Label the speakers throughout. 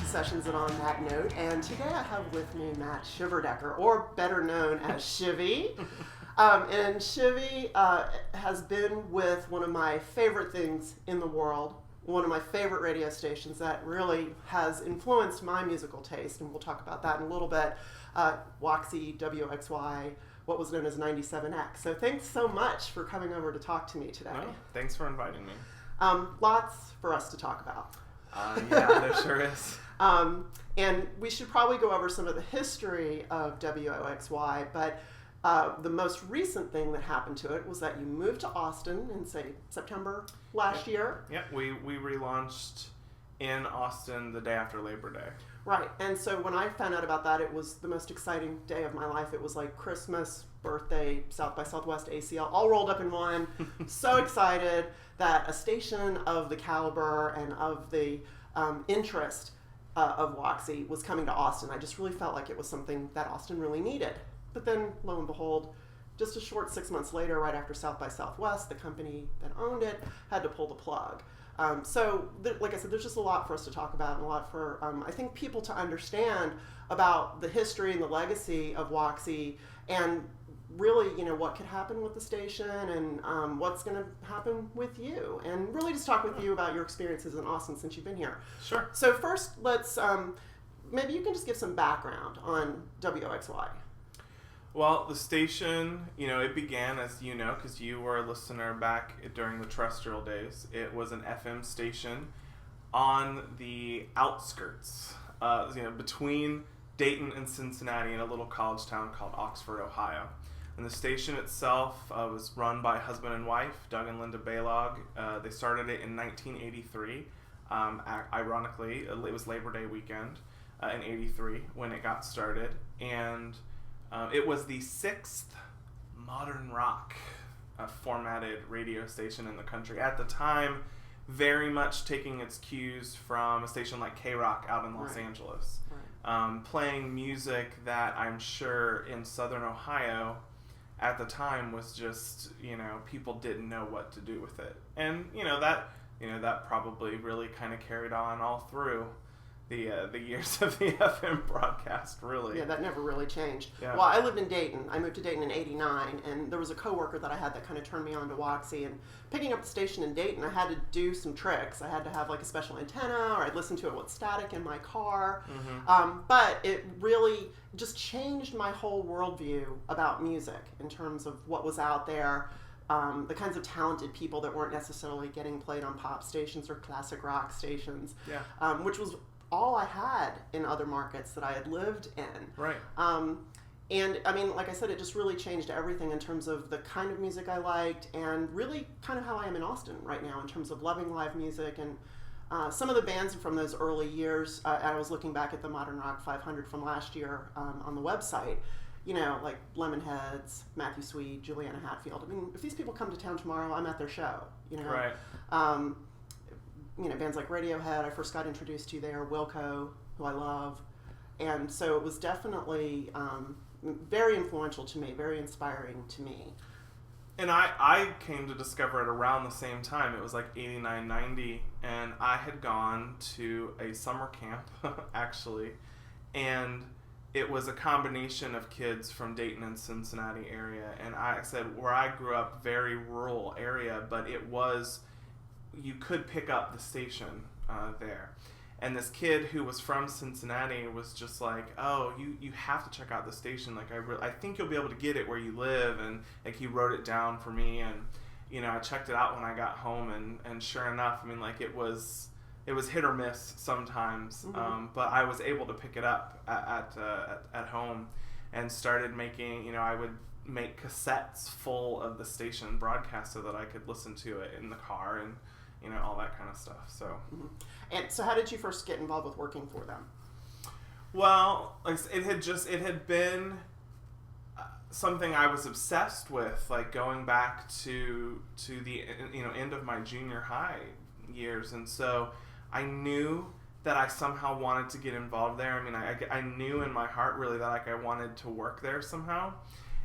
Speaker 1: Sessions and On That Note, and today I have with me Matt Shiverdecker, or better known as Shivy. And Shivy has been with one of my favorite things in the world, one of my favorite radio stations that really has influenced my musical taste, and we'll talk about that in a little bit. WOXY, WOXY, what was known as 97X. So thanks so much for coming over to talk to me today.
Speaker 2: No, thanks for inviting me.
Speaker 1: Lots for us to talk about.
Speaker 2: Yeah, there sure is.
Speaker 1: And we should probably go over some of the history of WOXY, but the most recent thing that happened to it was that you moved to Austin in, say, September last year.
Speaker 2: Yeah, we relaunched in Austin the day after Labor Day.
Speaker 1: Right, and so when I found out about that, it was the most exciting day of my life. It was like Christmas, birthday, South by Southwest, ACL, all rolled up in one. So excited that a station of the caliber and of the interest of WOXY was coming to Austin. I just really felt like it was something that Austin really needed. But then, lo and behold, just a short 6 months later, right after South by Southwest, the company that owned it had to pull the plug. Like I said, there's just a lot for us to talk about and a lot for, I think, people to understand about the history and the legacy of WOXY and really, what could happen with the station and what's going to happen with you. And really just talk with you about your experiences in Austin since you've been here.
Speaker 2: Sure.
Speaker 1: So first, let's, maybe you can just give some background on WOXY.
Speaker 2: Well, the station, it began, as you know, because you were a listener back during the terrestrial days. It was an FM station on the outskirts, between Dayton and Cincinnati in a little college town called Oxford, Ohio. And the station itself was run by husband and wife, Doug and Linda Baylog. They started it in 1983. Ironically, it was Labor Day weekend in 83 when it got started. And it was the 6th modern rock formatted radio station in the country. At the time, very much taking its cues from a station like K-Rock out in Los Angeles. Right. Playing music that I'm sure in Southern Ohio at the time was just, people didn't know what to do with it. And, that probably really kind of carried on all through the years of the FM broadcast, really.
Speaker 1: Yeah, that never really changed.
Speaker 2: Yeah.
Speaker 1: Well, I lived in Dayton. I moved to Dayton in 89, and there was a coworker that I had that kind of turned me on to WOXY. And picking up the station in Dayton, I had to do some tricks. I had to have like a special antenna, or I'd listen to it with static in my car. Mm-hmm. But it really just changed my whole worldview about music in terms of what was out there. The kinds of talented people that weren't necessarily getting played on pop stations or classic rock stations, which was all I had in other markets that I had lived in.
Speaker 2: Right.
Speaker 1: And I mean, like I said, it just really changed everything in terms of the kind of music I liked and really kind of how I am in Austin right now in terms of loving live music. And some of the bands from those early years, I was looking back at the Modern Rock 500 from last year on the website, like Lemonheads, Matthew Sweet, Juliana Hatfield. I mean, if these people come to town tomorrow, I'm at their show,
Speaker 2: Right.
Speaker 1: Bands like Radiohead, I first got introduced to there, Wilco, who I love. And so it was definitely very influential to me, very inspiring to me.
Speaker 2: And I came to discover it around the same time. It was like 89, 90, and I had gone to a summer camp, actually, and it was a combination of kids from Dayton and Cincinnati area. And I said, where I grew up, very rural area, but it was, you could pick up the station there. And this kid who was from Cincinnati was just like, oh, you have to check out the station. Like, I think you'll be able to get it where you live. And like, he wrote it down for me. And, I checked it out when I got home. And sure enough, I mean, like, it was hit or miss sometimes. Mm-hmm. But I was able to pick it up at home and started making, I would make cassettes full of the station broadcast so that I could listen to it in the car and, all that kind of stuff. So,
Speaker 1: mm-hmm. And so how did you first get involved with working for them?
Speaker 2: Well, like, it had been something I was obsessed with, like going back to the end of my junior high years, and so I knew that I somehow wanted to get involved there. I mean, I knew in my heart really that like I wanted to work there somehow.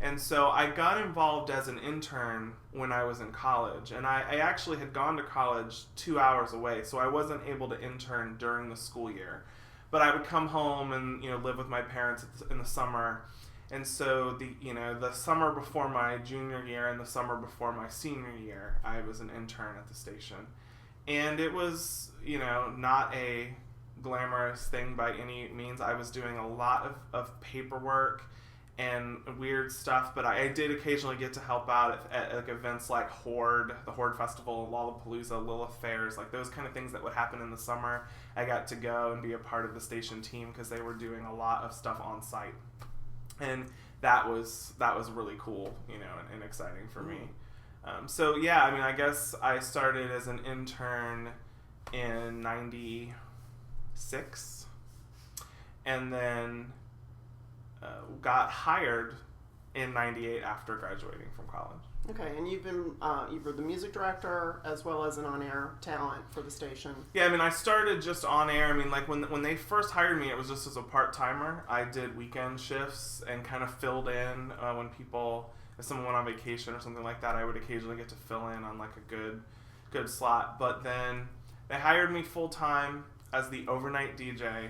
Speaker 2: And so I got involved as an intern when I was in college, and I actually had gone to college 2 hours away, so I wasn't able to intern during the school year. but I would come home and live with my parents in the summer. And so the summer before my junior year and the summer before my senior year, I was an intern at the station. And it was, not a glamorous thing by any means. I was doing a lot of paperwork and weird stuff, but I did occasionally get to help out at like events like the Horde Festival, Lollapalooza, Lilith Fairs, like those kind of things that would happen in the summer. I got to go and be a part of the station team because they were doing a lot of stuff on site. And that was really cool, and exciting for me. So yeah, I mean, I guess I started as an intern in '96, and then got hired in '98 after graduating from college.
Speaker 1: Okay, and you were the music director as well as an on-air talent for the station.
Speaker 2: Yeah, I mean, I started just on air. I mean, like when they first hired me, it was just as a part-timer. I did weekend shifts and kind of filled in when if someone went on vacation or something like that, I would occasionally get to fill in on like a good slot. But then they hired me full-time as the overnight DJ.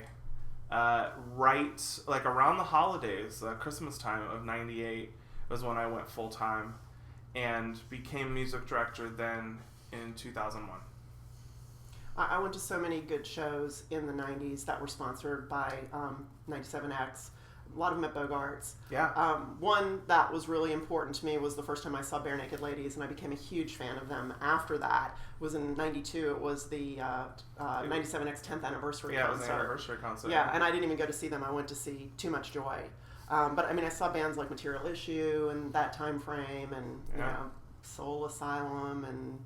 Speaker 2: Right, like around the holidays, Christmas time of '98 was when I went full time, and became music director then in 2001.
Speaker 1: I went to so many good shows in the '90s that were sponsored by 97X. A lot of them at Bogart's.
Speaker 2: Yeah.
Speaker 1: One that was really important to me was the first time I saw Bare Naked Ladies, and I became a huge fan of them after that. It was in '92. It was the 97X 10th anniversary concert.
Speaker 2: Yeah, it was an anniversary concert.
Speaker 1: Yeah, and I didn't even go to see them. I went to see Too Much Joy. But I mean, I saw bands like Material Issue and that time frame, and Soul Asylum, and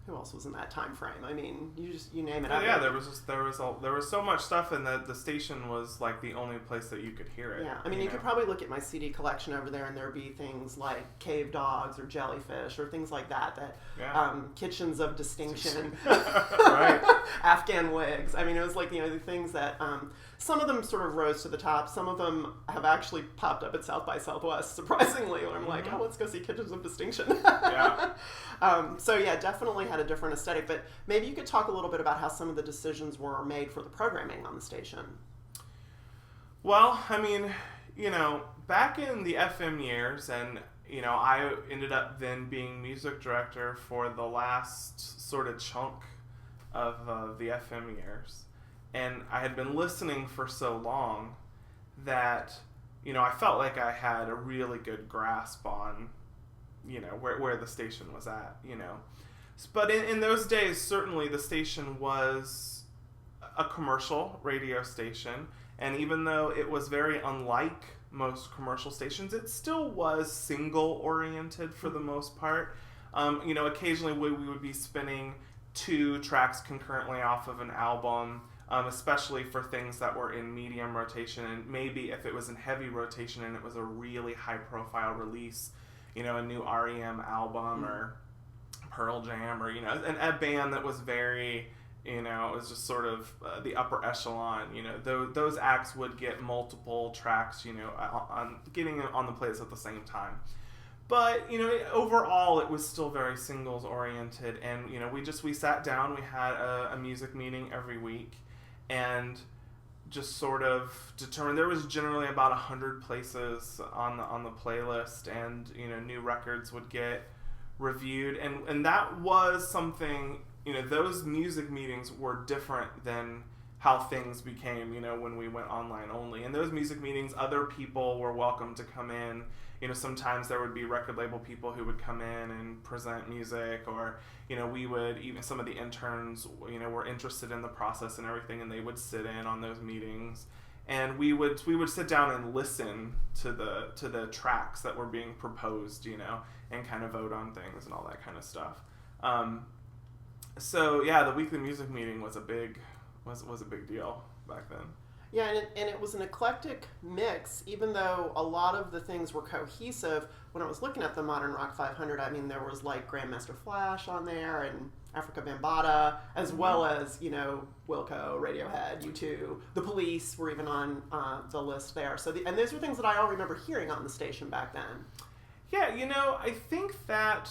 Speaker 1: who else was in that time frame? I mean, you name it.
Speaker 2: Yeah, there was so much stuff, and the station was like the only place that you could hear it.
Speaker 1: Yeah, I mean, you could probably look at my CD collection over there, and there'd be things like Cave Dogs or Jellyfish or things like that. Kitchens of Distinction,
Speaker 2: right?
Speaker 1: Afghan Wigs. I mean, it was like the things that some of them sort of rose to the top. Some of them have actually popped up at South by Southwest, surprisingly. Where I'm like, oh, let's go see Kitchens of Distinction.
Speaker 2: Yeah.
Speaker 1: So yeah, definitely had a different aesthetic. But maybe you could talk a little bit about how some of the decisions were made for the programming on the station.
Speaker 2: Well, I mean, back in the FM years, and I ended up then being music director for the last sort of chunk of the FM years. And I had been listening for so long that, I felt like I had a really good grasp on, where the station was at, But in those days, certainly the station was a commercial radio station. And even though it was very unlike most commercial stations, it still was single-oriented for the most part. Occasionally we would be spinning 2 tracks concurrently off of an album, especially for things that were in medium rotation, and maybe if it was in heavy rotation and it was a really high-profile release, a new REM album or Pearl Jam, or a band that was very, it was just sort of the upper echelon. Those acts would get multiple tracks, getting on the playlist at the same time. But, overall, it was still very singles oriented, and, we sat down, we had a music meeting every week, and just sort of determined there was generally about 100 places on the playlist, and, new records would get reviewed, and that was something, those music meetings were different than how things became, when we went online only. In those music meetings, other people were welcome to come in. Sometimes there would be record label people who would come in and present music, or, we would, even some of the interns, were interested in the process and everything, and they would sit in on those meetings. And we would sit down and listen to the tracks that were being proposed, and kind of vote on things and all that kind of stuff. So yeah, the weekly music meeting was a big deal back then.
Speaker 1: Yeah, and it was an eclectic mix, even though a lot of the things were cohesive. When I was looking at the Modern Rock 500, I mean, there was like Grandmaster Flash on there, and Africa Bambaataa, as well as, Wilco, Radiohead, U2, The Police were even on the list there. So, and those were things that I all remember hearing on the station back then.
Speaker 2: Yeah, I think that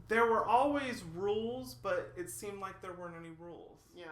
Speaker 2: there were always rules, but it seemed like there weren't any rules.
Speaker 1: Yeah.